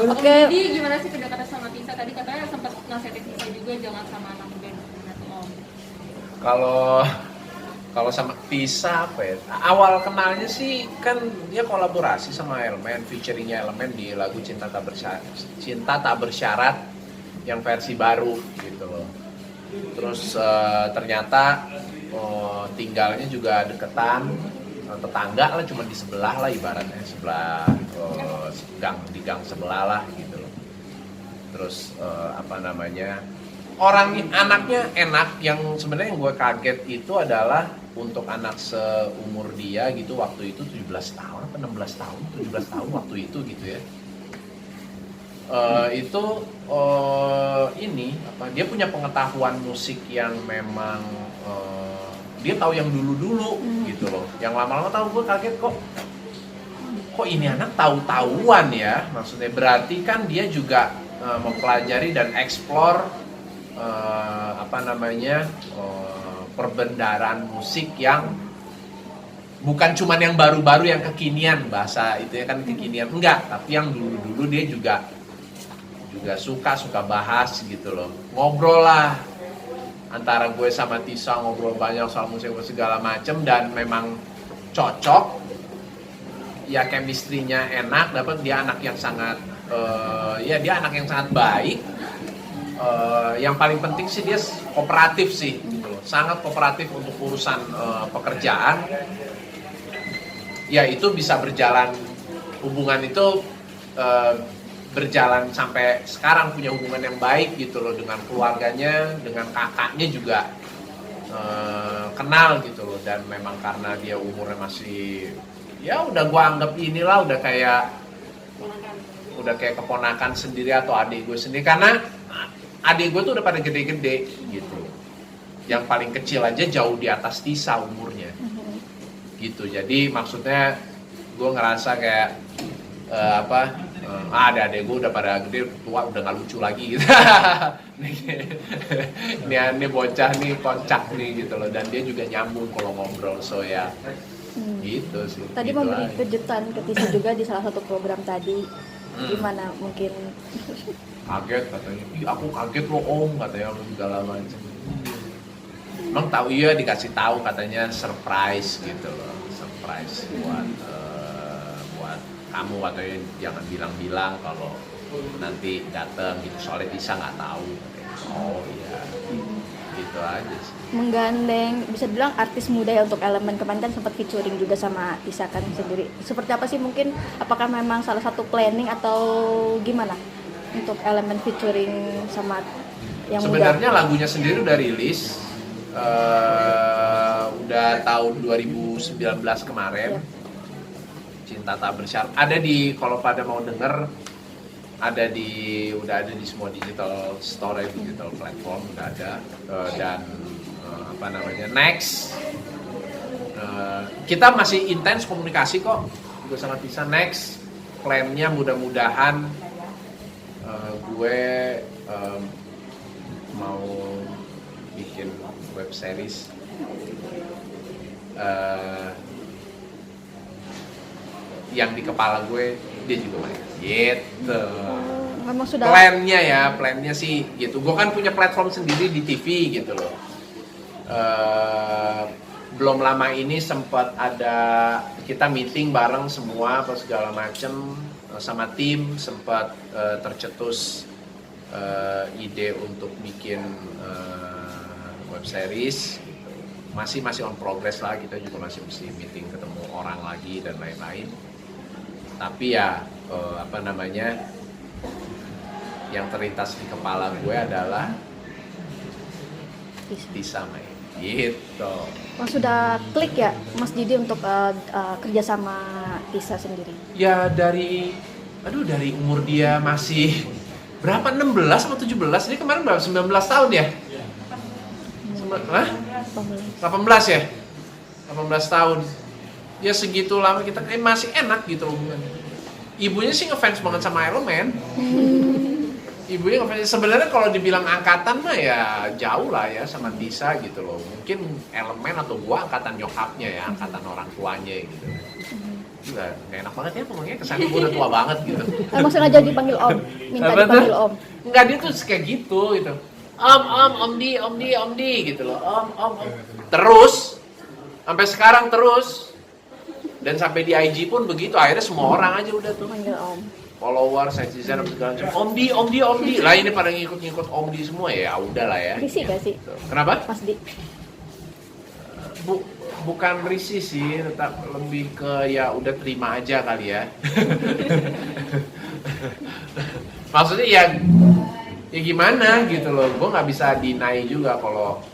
Oke. Jadi gimana sih kedekatan sama Tisa? Tadi katanya sempat nasihatin Tisa juga jangan sama anak band atau Om. Kalau sama Tisa apa ya? Awal kenalnya sih kan dia kolaborasi sama Elemen, featuringnya Elemen di lagu Cinta Tak Bersyarat yang versi baru gitu loh. Terus ternyata tinggalnya juga deketan, tetangga lah, cuma di sebelah lah ibaratnya, sebelah gang sebelah lah gitu loh. Terus anaknya enak. Yang sebenarnya yang gue kaget itu adalah untuk anak seumur dia gitu, waktu itu 17 tahun atau 16 tahun, 17 tahun waktu itu gitu ya. Dia punya pengetahuan musik yang memang dia tahu yang dulu-dulu gitu loh. Yang lama-lama tahu, gue kaget kok ini anak tahu-tahuan ya. Maksudnya berarti kan dia juga mempelajari dan eksplor perbendaharaan musik yang bukan cuman yang baru-baru, yang kekinian, bahasa itu ya kan kekinian, enggak, tapi yang dulu-dulu dia juga suka bahas gitu loh. Ngobrol lah antara gue sama Tisa, ngobrol banyak soal musik segala macem, dan memang cocok ya, chemistry-nya enak, dapat. Dia anak yang sangat baik. Yang paling penting sih dia kooperatif sih gitu loh. Sangat kooperatif untuk urusan pekerjaan. Ya itu bisa berjalan, hubungan itu berjalan sampai sekarang, punya hubungan yang baik gitu loh dengan keluarganya, dengan kakaknya juga kenal gitu loh. Dan memang karena dia umurnya masih, ya udah gua anggap inilah udah kayak keponakan sendiri atau adik gue sendiri, karena adik gue tuh udah pada gede-gede gitu. Yang paling kecil aja jauh di atas Tisa umurnya gitu. Jadi maksudnya gue ngerasa kayak adik gue udah pada gede, tua, udah gak lucu lagi gitu. Ini bocah nih kocak nih gitu loh. Dan dia juga nyambung kalau ngobrol, so ya gitu sih. Tadi gitu memberi aja. kejutan ke Tisa juga di salah satu program tadi. Gimana mungkin? Kaget katanya, aku kaget loh Om, katanya segala macam. Emang tahu, iya dikasih tahu katanya surprise gitu loh, surprise buat kamu, katanya jangan bilang-bilang kalau nanti datang gitu, soalnya Tisa nggak tahu. Oh iya, gitu aja sih. Menggandeng, bisa bilang artis muda ya untuk Elemen, kemarin kan sempat featuring juga sama Tisa kan sendiri. Seperti apa sih mungkin? Apakah memang salah satu planning atau gimana untuk Elemen featuring sama yang Sebenarnya muda? lagunya sendiri udah rilis, udah tahun 2019 kemarin. Cinta Tak Bersyarat ada di, kalau pada mau denger, udah ada di semua digital store, digital platform udah ada. Dan next, kita masih intens komunikasi kok juga sama Tisa. Next plannya mudah-mudahan gue mau bikin web series yang di kepala gue dia juga main gitu. Memang sudah Plannya sih gitu. Gue kan punya platform sendiri di TV gitu loh. Belum lama ini sempat ada kita meeting bareng semua apa segala macem sama tim, sempat tercetus ide untuk bikin web series gitu. Masih on progress lah, kita juga masih mesti meeting, ketemu orang lagi dan lain-lain. Tapi ya yang terlintas di kepala gue adalah Tisa main gitu. Oh, sudah klik ya Mas Didi untuk kerja sama Tisa sendiri? Ya dari umur dia masih berapa, 16 atau 17, dia kemarin berapa, 19 tahun ya? 18 ya? 18 tahun. Ya segitu lama kita masih enak gitu loh. Ibunya sih ngefans banget sama Elemen. Ibunya ngefans. Sebenarnya kalau dibilang angkatan mah ya jauh lah ya sama Tisa gitu loh. Mungkin Elemen atau gua angkatan nyokapnya ya, angkatan orang tuanya gitu. nggak enak banget ya ngomongnya, kesannya gue udah tua banget gitu. Emang sengaja dipanggil Om, minta Apa tuh? dipanggil Om. Enggak, dia tuh kayak gitu gitu. Om Di gitu loh. Om. Terus sampai sekarang terus. Dan sampai di IG pun begitu, akhirnya semua orang aja udah tuh Panggil Om. follower, netizen segala macam. Om Di. Lah ini pada ngikut Om Di semua ya, udahlah ya. Risih gak sih, Kenapa? Mas Di? Bukan risih sih, tetap lebih ke ya udah terima aja kali ya. Maksudnya ya gimana gitu loh, gue nggak bisa deny juga kalau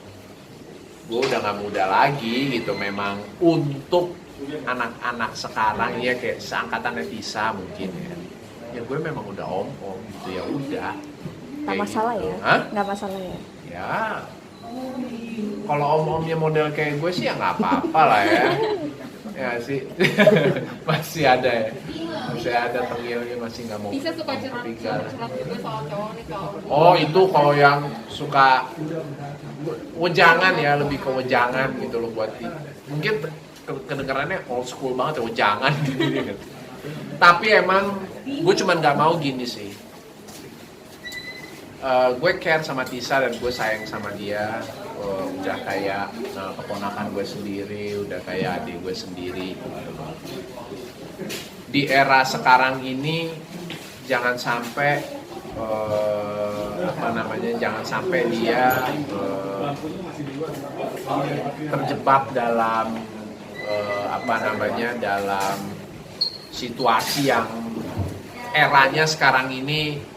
gue udah nggak muda lagi gitu. Memang untuk anak-anak sekarang ya kayak seangkatan Tisa mungkin ya gue memang udah om gitu, ya udah. Gak masalah gitu. ya? Hah? Gak masalah ya? Ya kalau om-omnya model kayak gue sih ya nggak apa-apa lah ya. Ya sih. Masih ada tengilnya, masih nggak mau Bisa suka curhat pikir. juga soal cowok nih kalau Oh itu kalau yang suka wejangan ya, lebih ke wejangan gitu loh buat mungkin kedengarannya old school banget ya, wejangan gitu. Tapi emang gue cuman nggak mau gini sih. Gue care sama Tisa dan gue sayang sama dia. Udah kayak keponakan gue sendiri, udah kayak adik gue sendiri. Di era sekarang ini jangan sampai jangan sampai dia terjebak dalam dalam situasi yang eranya sekarang ini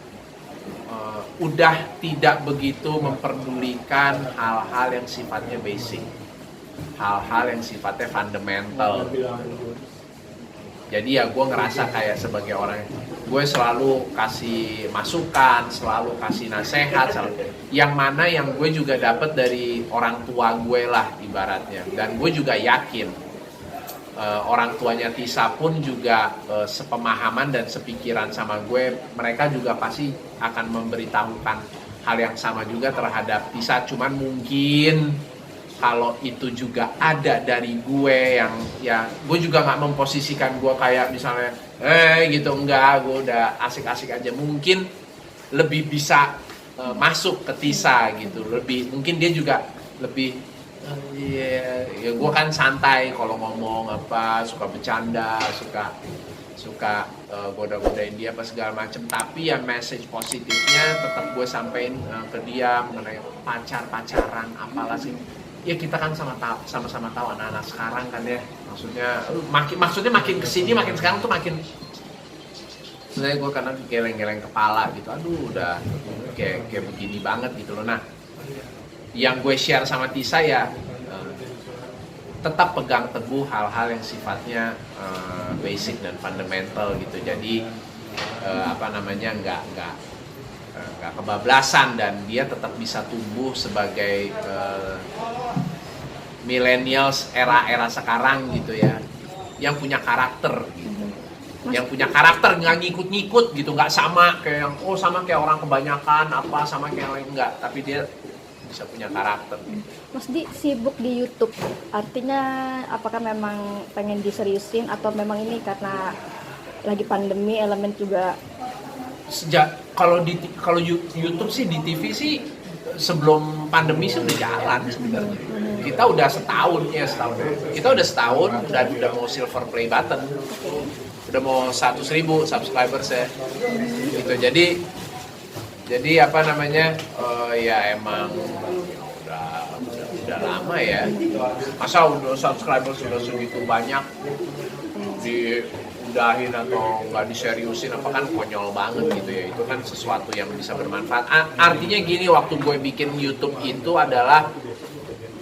udah tidak begitu memperdulikan hal-hal yang sifatnya basic, hal-hal yang sifatnya fundamental. Jadi ya gue ngerasa kayak sebagai orang, gue selalu kasih masukan, selalu kasih nasihat, yang mana yang gue juga dapat dari orang tua gue lah ibaratnya. Dan gue juga yakin orang tuanya Tisa pun juga sepemahaman dan sepikiran sama gue. Mereka juga pasti akan memberitahukan hal yang sama juga terhadap Tisa. Cuman mungkin kalau itu juga ada dari gue yang ya gue juga nggak memposisikan gue kayak misalnya gitu, enggak, gue udah asik-asik aja. Mungkin lebih bisa masuk ke Tisa gitu, lebih mungkin dia juga lebih ya gue kan santai kalau ngomong apa, suka bercanda, suka goda-godain dia apa segala macem. Tapi ya message positifnya tetap gue sampein ke dia mengenai pacaran apalah sih. Ya kita kan sama-sama tahu anak-anak sekarang kan ya, maksudnya makin kesini makin sekarang tuh makin sebenarnya gue karena geleng-geleng kepala gitu, aduh udah kayak begini banget gitu loh. Nah yang gue share sama Tisa ya tetap pegang teguh hal-hal yang sifatnya basic dan fundamental gitu. Jadi nggak kebablasan, dan dia tetap bisa tumbuh sebagai millennials era sekarang gitu ya, yang punya karakter gitu. Yang punya karakter, nggak ngikut-ngikut gitu, nggak sama kayak yang sama kayak orang kebanyakan apa, sama kayak yang lain, nggak, tapi dia bisa punya karakter. Mas Di sibuk di YouTube, artinya apakah memang pengen diseriusin atau memang ini karena lagi pandemi, elemen juga? Kalau YouTube sih, di TV sih sebelum pandemi sih udah jalan sebenarnya. Kita udah setahun. Kita udah setahun dan udah mau silver play button. Udah mau 100.000 subscribers ya. Gitu. Jadi ya emang udah lama ya. Masa udah subscribers sudah segitu banyak diudahin atau nggak diseriusin, apa kan konyol banget gitu ya. Itu kan sesuatu yang bisa bermanfaat. Artinya gini, waktu gue bikin YouTube itu adalah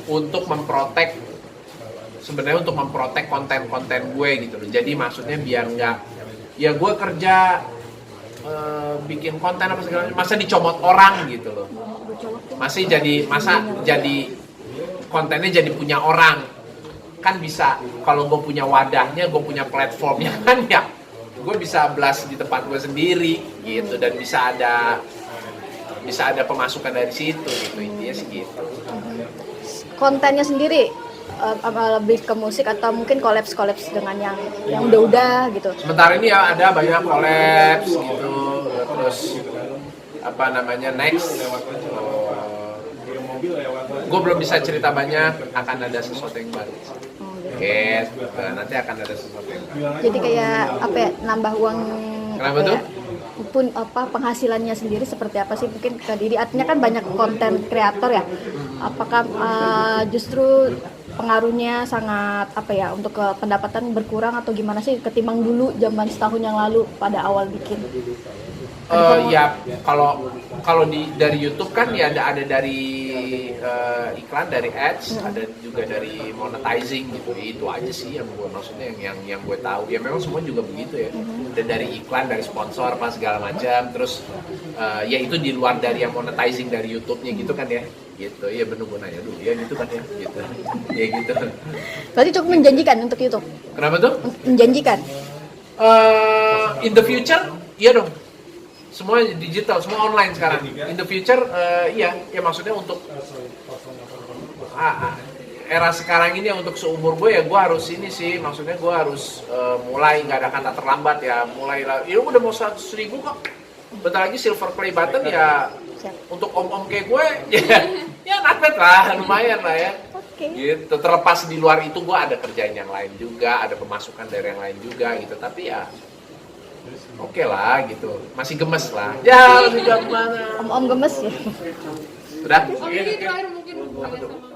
untuk memprotek konten-konten gue gitu loh. Jadi maksudnya biar nggak, ya gue kerja bikin konten apa segala macam, masa dicomot orang gitu loh. Masa jadi kontennya jadi punya orang. Kan bisa, kalau gue punya wadahnya, gue punya platformnya kan ya, gue bisa blast di tempat gue sendiri gitu, dan bisa ada pemasukan dari situ gitu, intinya sih gitu. Kontennya sendiri lebih ke musik atau mungkin kolaps dengan yang udah gitu. Sementara ini ya ada banyak kolaps gitu, terus apa namanya next. Gue belum bisa cerita banyak, akan ada sesuatu yang baru. Gitu. Nanti akan ada sesuatu yang baru. Jadi kayak apa ya, nambah uang. Kenapa apa tuh? ya, pun penghasilannya sendiri seperti apa sih mungkin ke diri, artinya kan banyak konten kreator ya, apakah justru pengaruhnya sangat apa ya untuk ke pendapatan berkurang atau gimana sih ketimbang dulu zaman setahun yang lalu pada awal bikin? Ya kalau dari YouTube kan ya ada dari iklan, dari ads, ada juga dari monetizing gitu. Itu aja sih yang gue maksudnya yang gue tahu. Ya memang semua juga begitu ya. Dan dari iklan, dari sponsor apa segala macam. Terus ya itu di luar dari yang monetizing dari YouTube-nya gitu kan ya. Gitu. Ya bener gue nanya dulu ya gitu kan ya. Gitu. Ya gitu. Berarti cukup menjanjikan untuk YouTube. Kenapa tuh? Menjanjikan. In the future, iya dong. Semua digital, semua online sekarang. In the future, iya, ya maksudnya untuk era sekarang ini untuk seumur gue ya gue harus ini sih, maksudnya gue harus mulai, nggak ada kata terlambat ya, mulai lah. Ya udah mau 100.000 kok, bentar lagi silver play button ya. Siap. Untuk om-om kayak gue, ya not bad lah, lumayan lah ya. Oke. Gitu. Terlepas di luar itu gue ada kerjaan yang lain juga, ada pemasukan dari yang lain juga gitu, tapi ya oke lah gitu, masih gemes lah. Ya masih gemes. Om gemes ya. Udah? Oke, terakhir mungkin hubungannya sama